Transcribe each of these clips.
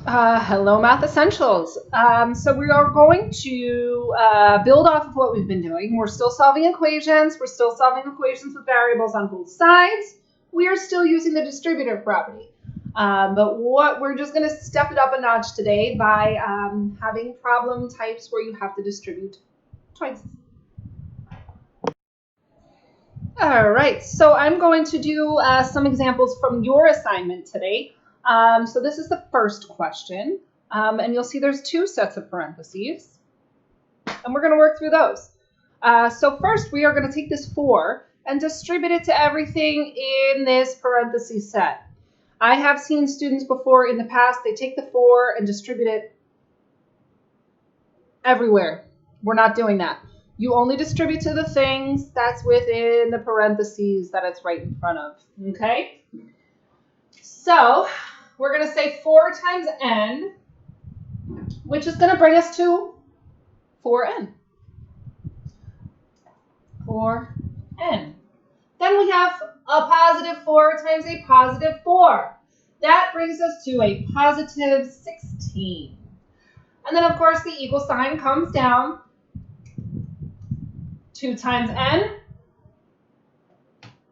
Hello, Math Essentials. So we are going to build off of what we've been doing. We're still solving equations. We're still solving equations with variables on both sides. We are still using the distributive property. But we're just going to step it up a notch today by having problem types where you have to distribute twice. All right, so I'm going to do some examples from your assignment today. So this is the first question, and you'll see there's two sets of parentheses, and we're going to work through those. So first, we are going to take this 4 and distribute it to everything in this parentheses set. I have seen students before in the past, they take the 4 and distribute it everywhere. We're not doing that. You only distribute to the things that's within the parentheses that it's right in front of, okay? So we're going to say 4 times n, which is going to bring us to 4n. 4n. Then we have a positive 4 times a positive 4. That brings us to a positive 16. And then, of course, the equal sign comes down. 2 times n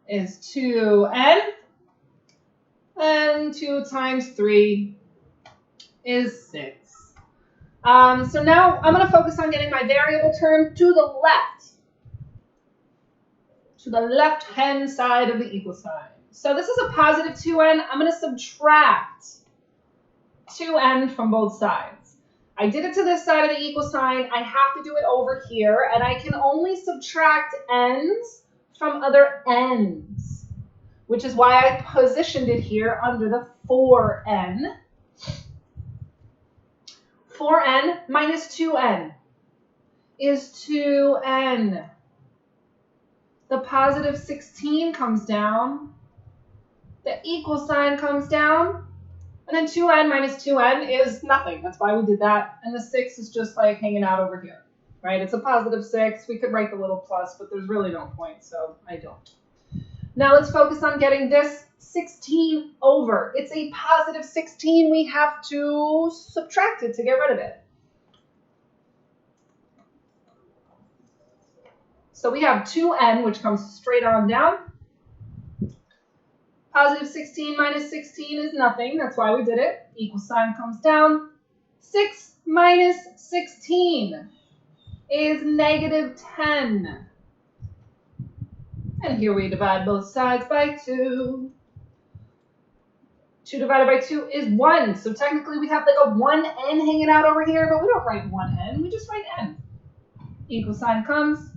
is 2n. And 2 times 3 is 6. So now I'm going to focus on getting my variable term to the left-hand side of the equal sign. So this is a positive 2n. I'm going to subtract 2n from both sides. I did it to this side of the equal sign. I have to do it over here, and I can only subtract n's from other n's, which is why I positioned it here under the 4n. 4n minus 2n is 2n. The positive 16 comes down. The equal sign comes down. And then 2n minus 2n is nothing. That's why we did that. And the 6 is just like hanging out over here, right? It's a positive 6. We could write the little plus, but there's really no point, so I don't. Now let's focus on getting this 16 over. It's a positive 16. We have to subtract it to get rid of it. So we have 2n, which comes straight on down. Positive 16 minus 16 is nothing. That's why we did it. Equal sign comes down. 6 minus 16 is negative 10. And here we divide both sides by 2. 2 divided by 2 is 1. So technically we have like a 1n hanging out over here, but we don't write 1n. We just write n. Equal sign comes.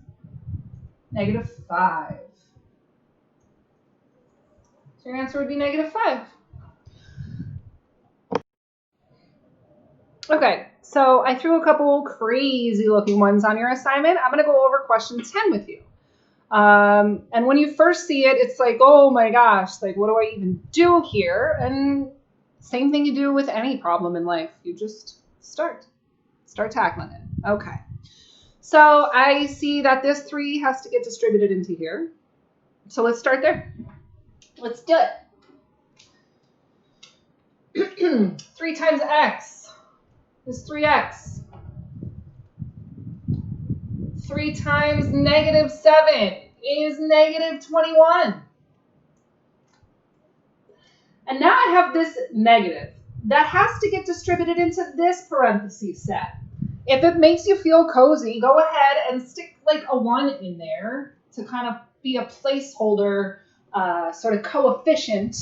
Negative 5. So your answer would be negative 5. Okay, so I threw a couple crazy looking ones on your assignment. I'm going to go over question 10 with you. And when you first see it, it's like, oh my gosh, like what do I even do here? And same thing you do with any problem in life. You just start tackling it. Okay. So I see that this 3 has to get distributed into here. So let's start there. Let's do it. 3 times x is 3x. 3 times negative 7 is negative 21. And now I have this negative. That has to get distributed into this parentheses set. If it makes you feel cozy, go ahead and stick like a 1 in there to kind of be a placeholder sort of coefficient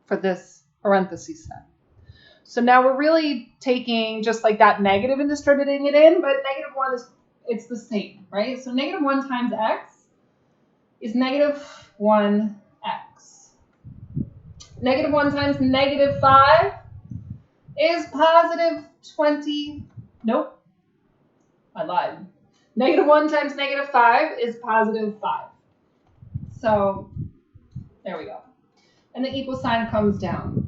for this parentheses set. So now we're really taking just like that negative and distributing it in, but negative 1 is, it's the same, right? So negative 1 times x is negative 1x. Negative 1 times negative 5 is positive 20. Nope, I lied. Negative 1 times negative 5 is positive 5. So there we go. And the equal sign comes down.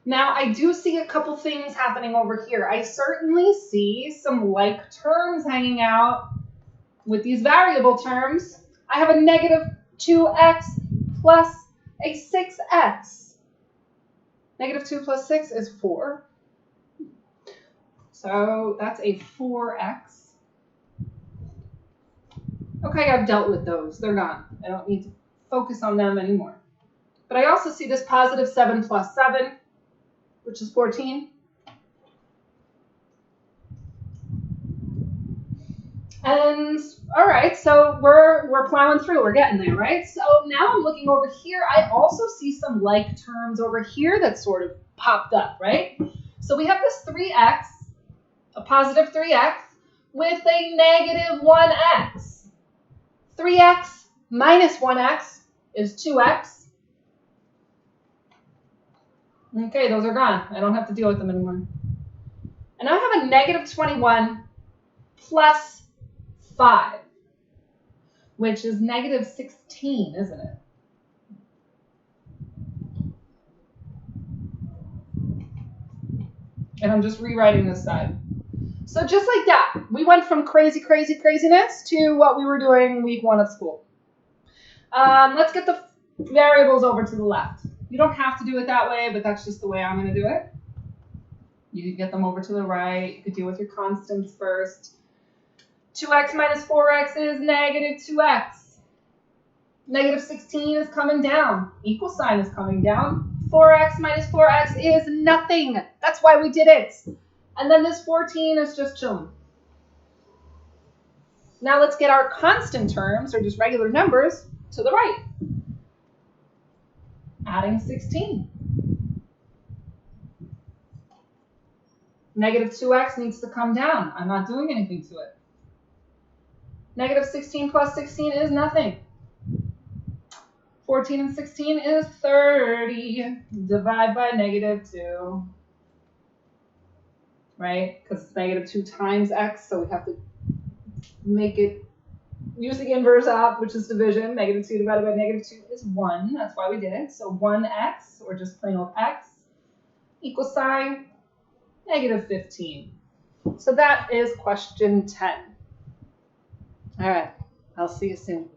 Now I do see a couple things happening over here. I certainly see some like terms hanging out with these variable terms. I have a negative 2x plus a 6x. Negative 2 plus 6 is 4. So that's a 4x. Okay, I've dealt with those. They're gone. I don't need to focus on them anymore. But I also see this positive 7 plus 7, which is 14. And all right, so we're plowing through. We're getting there, right? So now I'm looking over here. I also see some like terms over here that sort of popped up, right? So we have this 3x, a positive 3x, with a negative 1x. 3x minus 1x is 2x. Okay, those are gone. I don't have to deal with them anymore. And now I have a negative 21 plus 5, which is negative 16, isn't it? And I'm just rewriting this side. So just like that, we went from craziness to what we were doing week 1 of school. Let's get the variables over to the left. You don't have to do it that way, but that's just the way I'm going to do it. You could get them over to the right. You could deal with your constants first. 2x minus 4x is negative 2x. Negative 16 is coming down. Equal sign is coming down. 4x minus 4x is nothing. That's why we did it. And then this 14 is just chilling. Now let's get our constant terms, or just regular numbers, to the right. Adding 16. Negative 2x needs to come down. I'm not doing anything to it. Negative 16 plus 16 is nothing. 14 and 16 is 30. Divide by negative 2. Right? Because it's negative 2 times x, so we have to make it, use the inverse out, which is division. Negative 2 divided by negative 2 is 1. That's why we did it. So 1x, or just plain old x, equal sign, negative 15. So that is question 10. All right, I'll see you soon.